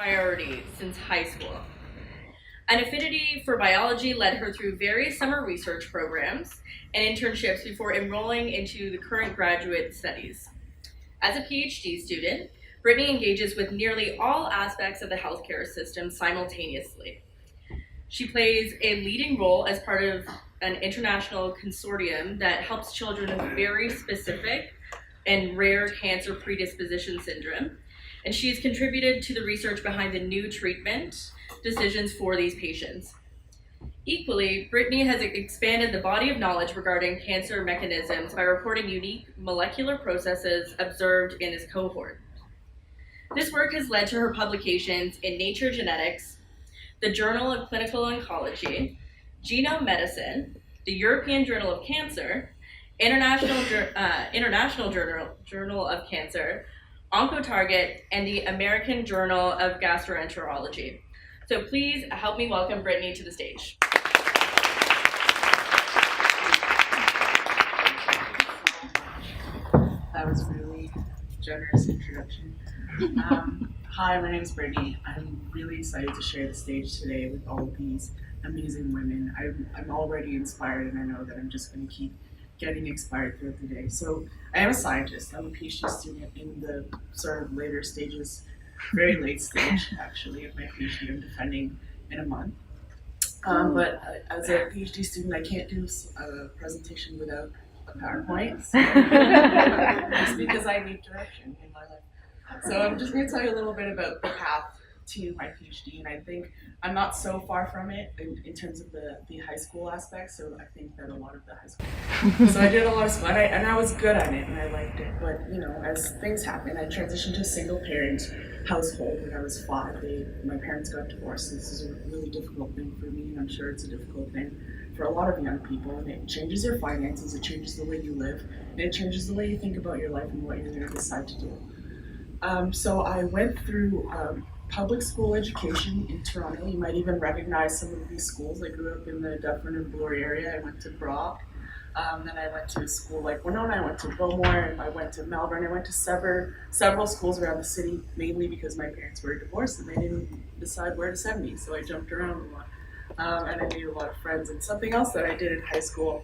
priority since high school. An affinity for biology led her through various summer research programs and internships before enrolling into the current graduate studies. As a PhD student, Brittany engages with nearly all aspects of the healthcare system simultaneously. She plays a leading role as part of an international consortium that helps children with very specific and rare cancer predisposition syndrome, and she has contributed to the research behind the new treatment decisions for these patients. Equally, Brittany has expanded the body of knowledge regarding cancer mechanisms by reporting unique molecular processes observed in this cohort. This work has led to her publications in Nature Genetics, the Journal of Clinical Oncology, Genome Medicine, the European Journal of Cancer, International Journal of Cancer, OncoTarget, and the American Journal of Gastroenterology. So please help me welcome Brittany to the stage. That was a really generous introduction. Hi, my name is Brittany. I'm really excited to share the stage today with all of these amazing women. I'm already inspired, and I know that I'm just going to keep getting inspired throughout the day. So I am a scientist. I'm a PhD student in the sort of later stages, very late stage actually of my PhD. I'm defending in a month. But as a PhD student, I can't do a presentation without a PowerPoint. So just because I need direction in my life. So I'm just going to tell you a little bit about the path to my PhD, and I think I'm not so far from it in terms of the high school aspect, so I think that a lot of the high school. So I did a lot of school, and I was good at it, and I liked it, but you know, as things happen, I transitioned to a single parent household when I was 5. My parents got divorced. This is a really difficult thing for me, and I'm sure it's a difficult thing for a lot of young people, and it changes your finances, it changes the way you live, and it changes the way you think about your life and what you're going to decide to do. So I went through public school education in Toronto. You might even recognize some of these schools. I grew up in the Dufferin and Bloor area. I went to Brock. Then I went to a school like Winona. I went to Beaumont. I went to Melbourne. I went to several schools around the city, mainly because my parents were divorced and they didn't decide where to send me. So I jumped around a lot. And I made a lot of friends. And something else that I did in high school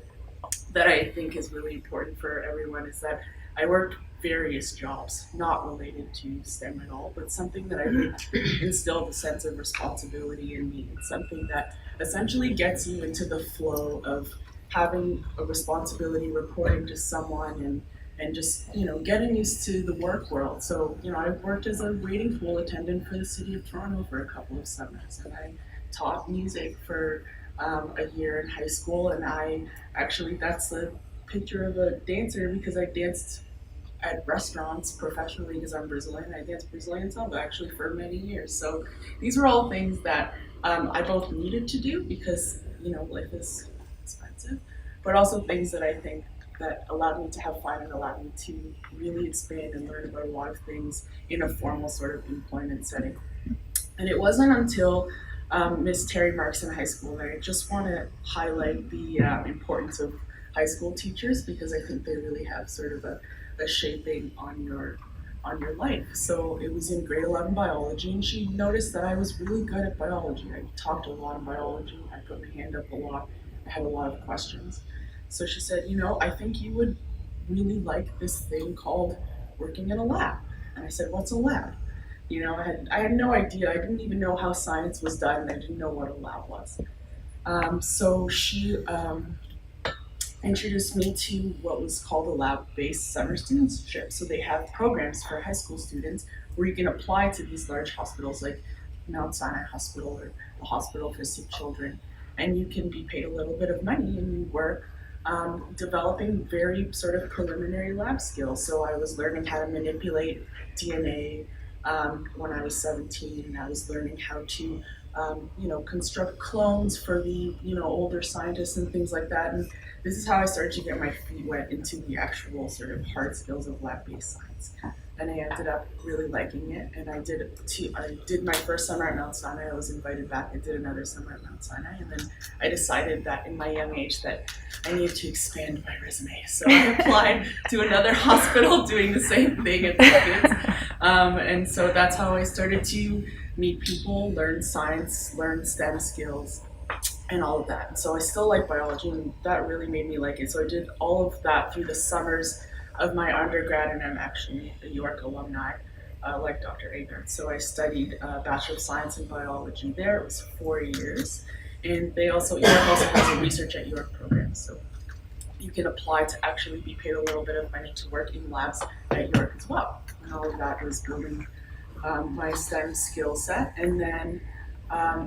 that I think is really important for everyone is that I worked various jobs, not related to STEM at all, but something that I think instilled a sense of responsibility in me. It's something that essentially gets you into the flow of having a responsibility, reporting to someone, and just, you know, getting used to the work world. So, you know, I worked as a grading pool attendant for the city of Toronto for a couple of summers, and I taught music for a year in high school, and that's a picture of a dancer because I danced at restaurants professionally because I'm Brazilian. I danced Brazilian samba actually for many years. So these were all things that I both needed to do because, you know, life is expensive, but also things that I think that allowed me to have fun and allowed me to really expand and learn about a lot of things in a formal sort of employment setting. And it wasn't until Miss Terry Marks in high school that I just want to highlight the importance of high school teachers because I think they really have sort of a shaping on your life. So it was in grade 11 biology, and she noticed that I was really good at biology. I talked a lot in biology. I put my hand up a lot. I had a lot of questions. So she said, you know, I think you would really like this thing called working in a lab. And I said, what's a lab? You know, I had no idea. I didn't even know how science was done, and I didn't know what a lab was. So she introduced me to what was called a lab-based summer studentship. So they have programs for high school students where you can apply to these large hospitals like Mount Sinai Hospital or the Hospital for Sick Children, and you can be paid a little bit of money and you work developing very sort of preliminary lab skills. So I was learning how to manipulate DNA when I was 17. I was learning how to construct clones for the, older scientists and things like that. And this is how I started to get my feet wet into the actual sort of hard skills of lab-based science. And I ended up really liking it. And I did my first summer at Mount Sinai. I was invited back. I did another summer at Mount Sinai. And then I decided that in my young age that I needed to expand my resume. So I applied to another hospital doing the same thing at Labatt. And so that's how I started to meet people, learn science, learn STEM skills, and all of that. And so I still like biology, and that really made me like it. So I did all of that through the summers of my undergrad, and I'm actually a York alumni, like Dr. Egbert. So I studied Bachelor of Science in Biology there. It was 4 years. And York also has a research at York program. So you can apply to actually be paid a little bit of money to work in labs at York as well. And all of that was building my STEM skill set. And then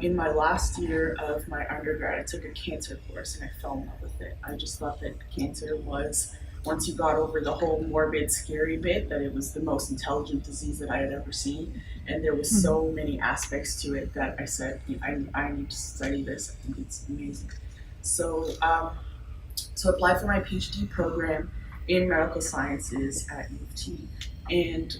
in my last year of my undergrad, I took a cancer course and I fell in love with it. I just thought that cancer was, once you got over the whole morbid, scary bit, that it was the most intelligent disease that I had ever seen. And there was so many aspects to it that I said, I need to study this. I think it's amazing. So applied for my PhD program in medical sciences at U of T. And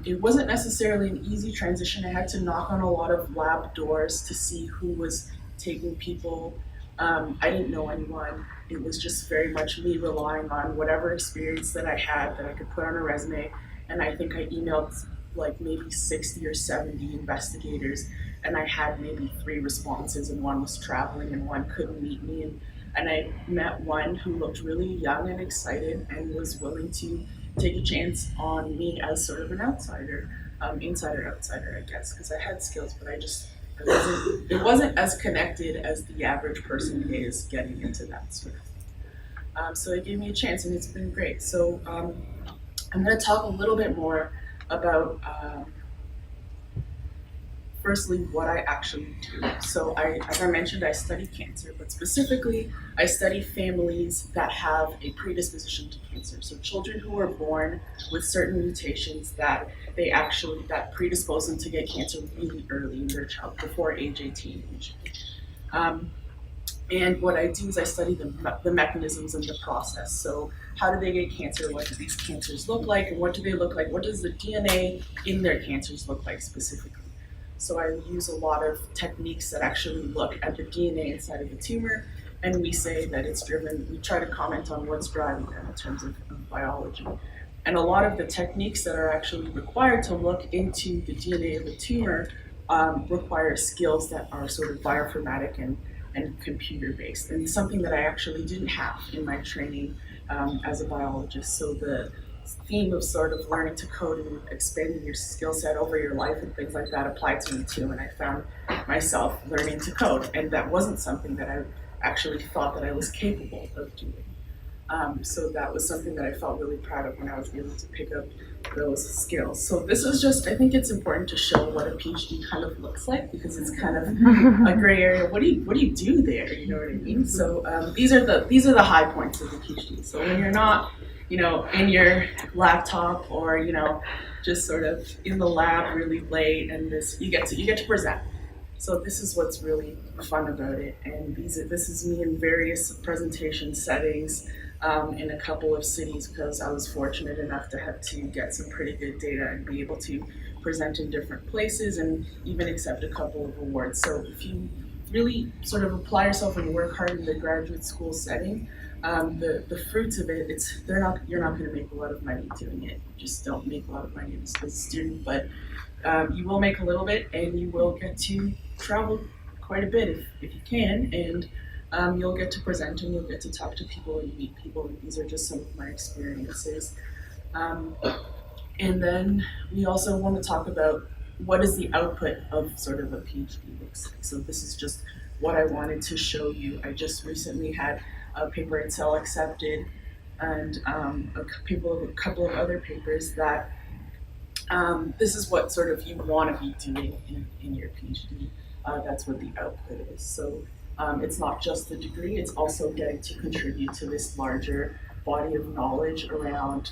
it wasn't necessarily an easy transition. I had to knock on a lot of lab doors to see who was taking people. I didn't know anyone. It was just very much me relying on whatever experience that I had that I could put on a resume. And I think I emailed like maybe 60 or 70 investigators, and I had maybe 3 responses, and one was traveling and one couldn't meet me. And I met one who looked really young and excited and was willing to take a chance on me as sort of an outsider, outsider, I guess, because I had skills, but it wasn't as connected as the average person is getting into that sort of thing. So it gave me a chance, and it's been great. So I'm going to talk a little bit more about firstly what I actually do. So as I mentioned, I study cancer, but specifically I study families that have a predisposition to cancer. So children who are born with certain mutations that predispose them to get cancer really early in their childhood, before age 18 usually. And what I do is I study the mechanisms and the process. So how do they get cancer? What do these cancers look like? And what do they look like? What does the DNA in their cancers look like specifically? So I use a lot of techniques that actually look at the DNA inside of the tumor, and we say that it's driven, we try to comment on what's driving them in terms of biology. And a lot of the techniques that are actually required to look into the DNA of the tumor require skills that are sort of bioinformatic and computer-based, and something that I actually didn't have in my training as a biologist. So the theme of sort of learning to code and expanding your skill set over your life and things like that applied to me too, and I found myself learning to code, and that wasn't something that I actually thought that I was capable of doing. So that was something that I felt really proud of when I was able to pick up those skills. So this is just, I think it's important to show what a PhD kind of looks like, because it's kind of a gray area. What do you do there? You know what I mean? So these are the high points of the PhD. So when you're not, in your laptop or, just sort of in the lab really late, and you get to present. So this is what's really fun about it. And this is me in various presentation settings in a couple of cities, because I was fortunate enough to get some pretty good data and be able to present in different places and even accept a couple of awards. So if you really sort of apply yourself and work hard in the graduate school setting, the fruits of it, you're not going to make a lot of money doing it. You just don't make a lot of money as a student, but you will make a little bit, and you will get to travel quite a bit if you can, and you'll get to present, and you'll get to talk to people and meet people, and these are just some of my experiences. And then we also want to talk about what is the output of sort of a PhD looks like. So this is just what I wanted to show you. I just recently had a paper in Cell accepted, and a couple of other papers that this is what sort of you want to be doing in your PhD. That's what the output is. So it's not just the degree, it's also getting to contribute to this larger body of knowledge around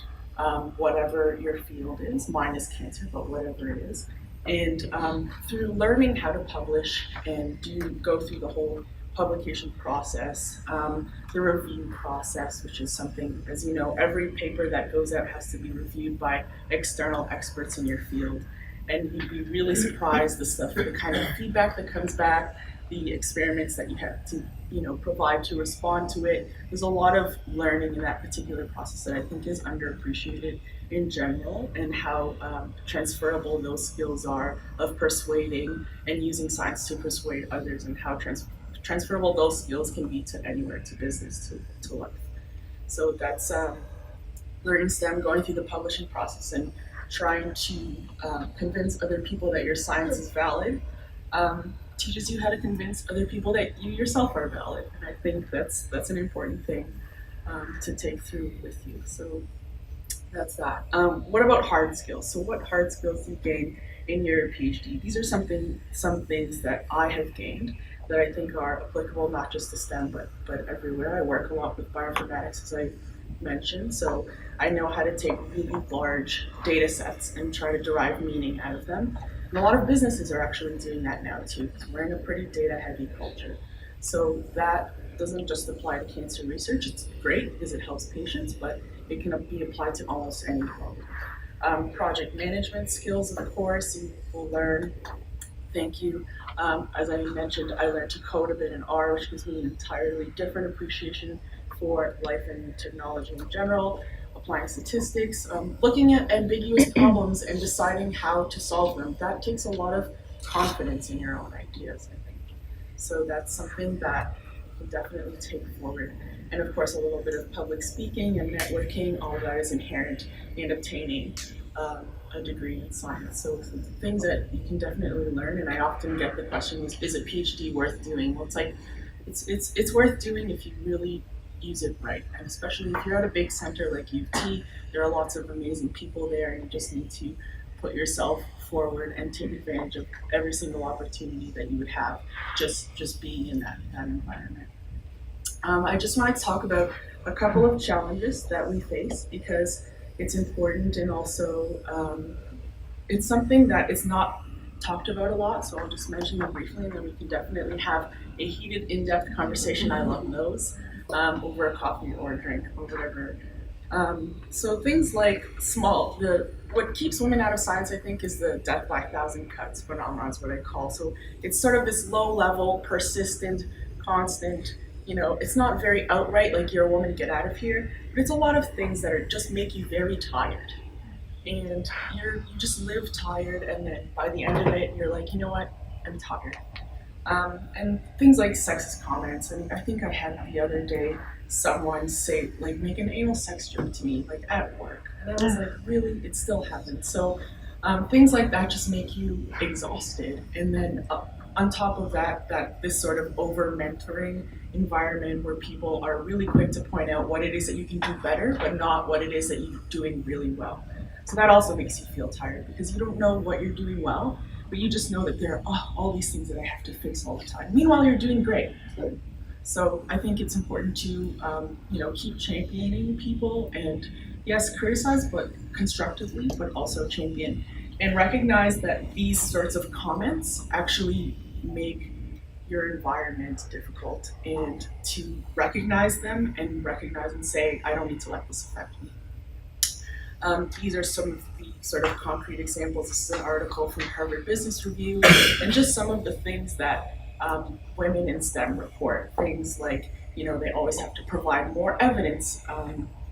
whatever your field is. Mine is cancer, but whatever it is. And through learning how to publish and go through the whole publication process, the review process, which is something, as you know, every paper that goes out has to be reviewed by external experts in your field. And you'd be really surprised the kind of feedback that comes back, the experiments that you have to provide to respond to it. There's a lot of learning in that particular process that I think is underappreciated in general, and how transferable those skills are of persuading and using science to persuade others, and how transferable those skills can be to anywhere, to business, to life. So that's learning STEM, going through the publishing process and trying to convince other people that your science is valid, teaches you how to convince other people that you yourself are valid. And I think that's an important thing to take through with you. So that's that. What about hard skills? So what hard skills do you gain in your PhD? These are some things that I have gained that I think are applicable not just to STEM, but everywhere. I work a lot with bioinformatics, as I mentioned, so I know how to take really large data sets and try to derive meaning out of them. And a lot of businesses are actually doing that now too, because we're in a pretty data-heavy culture. So that doesn't just apply to cancer research. It's great because it helps patients, but it can be applied to almost any problem. Project management skills, of course, you will learn. Thank you. As I mentioned, I learned to code a bit in R, which gives me an entirely different appreciation for life and technology in general. Applying statistics, looking at ambiguous problems and deciding how to solve them. That takes a lot of confidence in your own ideas, I think. So that's something that you can definitely take forward. And of course, a little bit of public speaking and networking, all that is inherent in obtaining a degree in science. So things that you can definitely learn. And I often get the question, is a PhD worth doing? Well, it's like, it's worth doing if you really use it right. And especially if you're at a big center like UT, there are lots of amazing people there, and you just need to put yourself forward and take advantage of every single opportunity that you would have just being in that environment. I just want to talk about a couple of challenges that we face, because it's important, and also it's something that is not talked about a lot, so I'll just mention them briefly, and then we can definitely have a heated, in-depth conversation. I love those, over a coffee or a drink or whatever. So things like what keeps women out of science, I think, is the death by 1,000 cuts phenomenon, is what I call. So it's sort of this low-level, persistent, constant, it's not very outright, like you're a woman, get out of here, but it's a lot of things that just make you very tired. And you just live tired, and then by the end of it, you're like, you know what, I'm tired. And things like sexist comments, and I think I had the other day someone say, like, make an anal sex joke to me, like at work. And I was like, really? It still happens. So things like that just make you exhausted. And then on top of that this sort of over-mentoring environment where people are really quick to point out what it is that you can do better, but not what it is that you're doing really well. So that also makes you feel tired, because you don't know what you're doing well, but you just know that there are all these things that I have to fix all the time. Meanwhile, you're doing great. So I think it's important to keep championing people, and yes, criticize, but constructively, but also champion, and recognize that these sorts of comments actually make your environment difficult, and to recognize them and say, I don't need to let this affect me. These are some of the sort of concrete examples. This is an article from Harvard Business Review, and just some of the things that women in STEM report. Things like, they always have to provide more evidence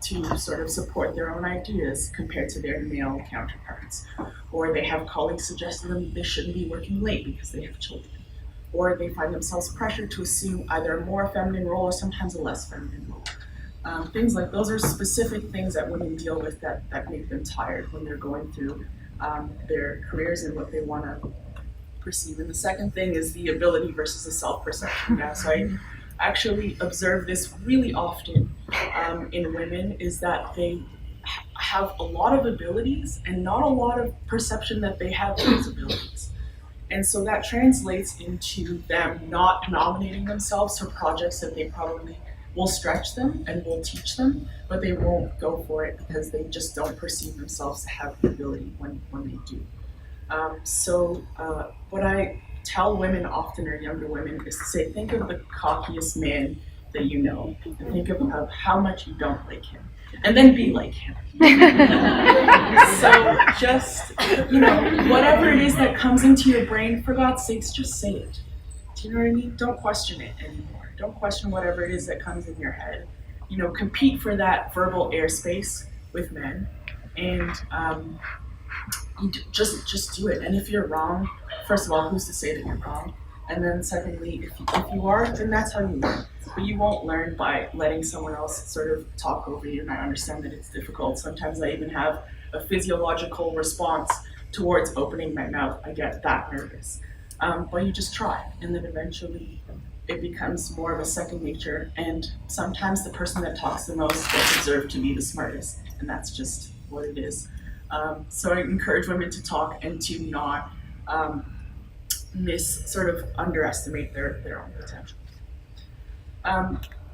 to sort of support their own ideas compared to their male counterparts. Or they have colleagues suggest to them they shouldn't be working late because they have children. Or they find themselves pressured to assume either a more feminine role or sometimes a less feminine role. Things like those are specific things that women deal with that make them tired when they're going through their careers and what they want to perceive. And the second thing is the ability versus the self-perception. Yeah, so I actually observe this really often in women, is that they have a lot of abilities and not a lot of perception that they have those abilities. And so that translates into them not nominating themselves for projects that they probably will stretch them and will teach them, but they won't go for it because they just don't perceive themselves to have the ability when they do. So what I tell women often, or younger women, is to say, think of the cockiest man that you know, and think of how much you don't like him, and then be like him. So just, whatever it is that comes into your brain, for God's sakes, just say it. Do you know what I mean? Don't question it anymore. Don't question whatever it is that comes in your head. You know, compete for that verbal airspace with men, and just do it. And if you're wrong, first of all, who's to say that you're wrong? And then secondly, if you are, then that's how you learn. But you won't learn by letting someone else sort of talk over you. And I understand that it's difficult. Sometimes I even have a physiological response towards opening my mouth. I get that nervous. But you just try, and then eventually it becomes more of a second nature. And sometimes the person that talks the most gets observed to be the smartest, and that's just what it is. So I encourage women to talk and to not sort of underestimate their own potential.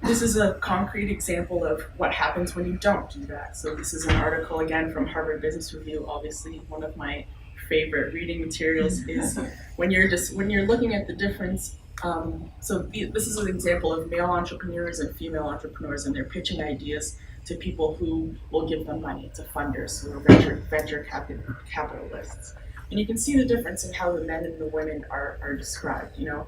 This is a concrete example of what happens when you don't do that. So this is an article again from Harvard Business Review. Obviously, one of my favorite reading materials is when you're looking at the difference. This is an example of male entrepreneurs and female entrepreneurs, and they're pitching ideas to people who will give them money, to funders, so venture capitalists. And you can see the difference in how the men and the women are described. You know,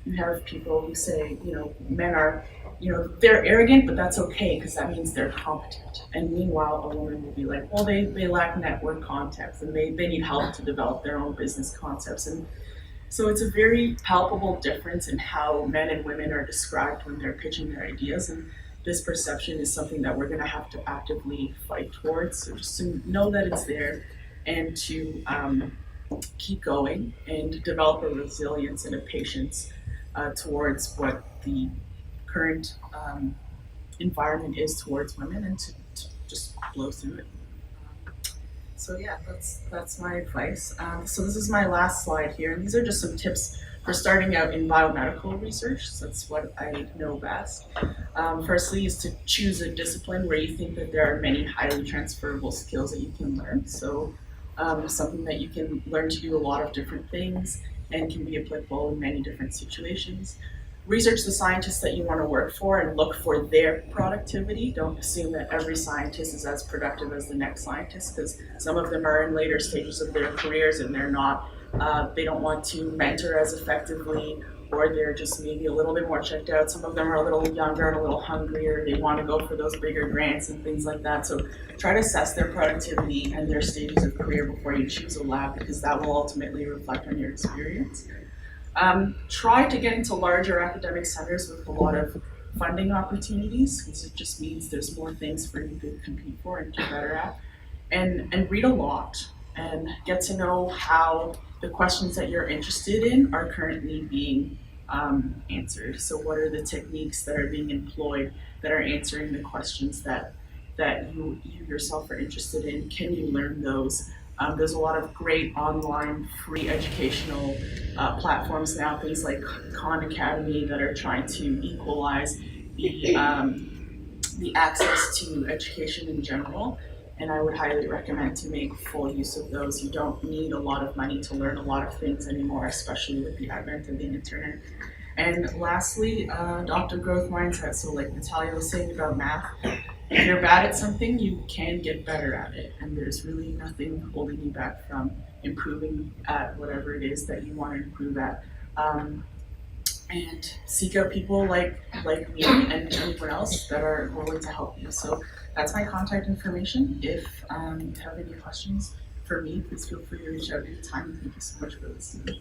you have people who say, you know, men are, you know, they're arrogant, but that's okay because that means they're competent. And meanwhile, a woman will be like, well, they lack network context and they need help to develop their own business concepts. And so it's a very palpable difference in how men and women are described when they're pitching their ideas. And this perception is something that we're going to have to actively fight towards. So just to know that it's there and to keep going and develop a resilience and a patience towards what the current environment is towards women, and to just blow through it. So yeah, that's my advice. So this is my last slide here, and these are just some tips for starting out in biomedical research. So that's what I know best. Firstly is to choose a discipline where you think that there are many highly transferable skills that you can learn. So something that you can learn to do a lot of different things and can be applicable in many different situations. Research the scientists that you want to work for and look for their productivity. Don't assume that every scientist is as productive as the next scientist, because some of them are in later stages of their careers and they're not, they don't want to mentor as effectively, or they're just maybe a little bit more checked out. Some of them are a little younger and a little hungrier. They want to go for those bigger grants and things like that. So try to assess their productivity and their stages of career before you choose a lab, because that will ultimately reflect on your experience. Try to get into larger academic centers with a lot of funding opportunities, because it just means there's more things for you to compete for and do better at. And read a lot and get to know how the questions that you're interested in are currently being answered. So what are the techniques that are being employed that are answering the questions that you yourself are interested in? Can you learn those? There's a lot of great online free educational platforms now, things like Khan Academy, that are trying to equalize the access to education in general. And I would highly recommend to make full use of those. You don't need a lot of money to learn a lot of things anymore, especially with the advent of the internet. And lastly, adoptive growth mindset. So like Natalia was saying about math, if you're bad at something, you can get better at it. And there's really nothing holding you back from improving at whatever it is that you want to improve at. And seek out people like me and anyone else that are willing to help you. So that's my contact information. If you have any questions for me, please feel free to reach out anytime. Thank you so much for listening.